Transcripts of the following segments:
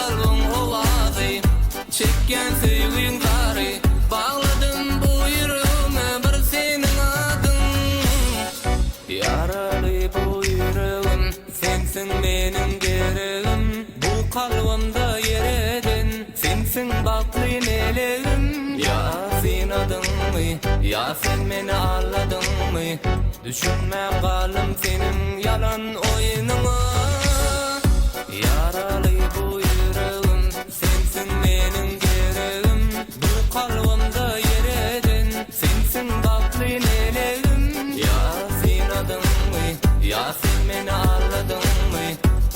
kalbim ovazy, çekken sevgin gary, bağladım bu yüreğime bir senin adın. Yaralı bu yüreğim, sensin benim gereğim, bu kalbimde yer edin, sensin baklı nelerim. Ya sen adın mı, ya sen beni anladın mı? Düşünme kalım senin yalan oyununa. Yaralı bu yüreğim, sensin benim gereğim, bu kalbimde yer edin, sensin baklı nelerim. Ya sen adın mı, ya sen beni anladın mı?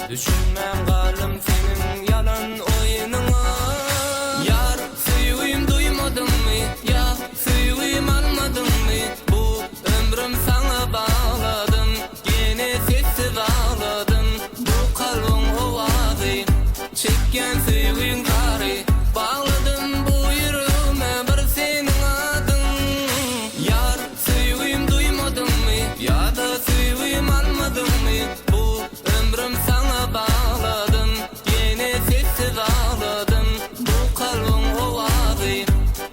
Düşünme kalım senin yalan oyununa. Yar sevgim duymadın mı, ya sevgim almadın mı? Bu ömrüm sana bağladım, yine sessiz ağladım. Bu kalbim ovazy, çekken sevgin gary, bağladım bu yüreğime bir senin adın. Yar sevgim duymadın mı, ya da sevgim almadın mı? Bu ömrüm sana bağladım, yine sessiz ağladım. Bu kalbim ovazy,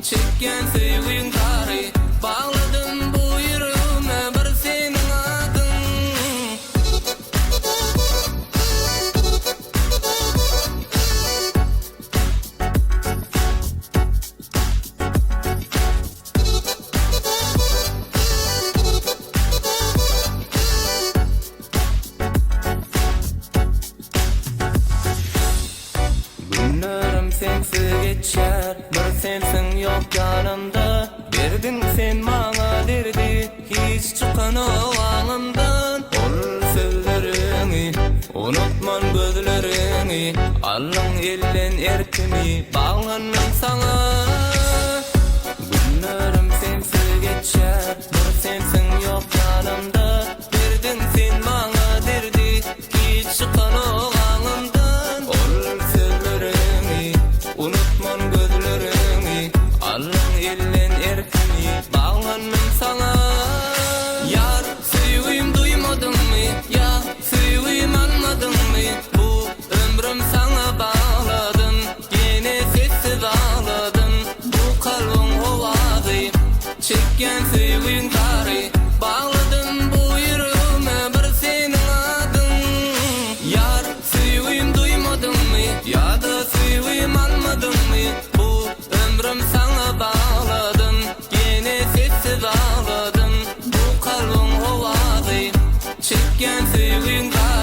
çekken sevgin gary, bağladım bu yüreğime bir senin adın. Günlerim sensiz geçer, bir sensin yok yanımda. Verdin sen bana derdi, hiç çıkan o ağımdan. Ol sözlerini, unutman gözlerini, alın elden erkimi, bağlandım sana. Günlerim sensiz geçer, bir sensin yok yanımda. Verdin sen bana derdi, hiç çıkan o ağımdan. Ol sözlerini, unutman gözlerini, alın elden erkimi, bağlandım sana. Yar sevgim duymadın mı, ya sevgim almadın mı? Bu ömrüm sana bağladım, yine sessiz ağladım. Bu kalbim ovazy, çekken sevgin gary, bağladım bu yüreğime bir senin adın. Yar sevgim duymadın mı, ya da sevgim almadın mı? Bu ömrüm sana bağladım, yine sessiz ağladım. Bu kalbim ovazy, çekken sevgin gary.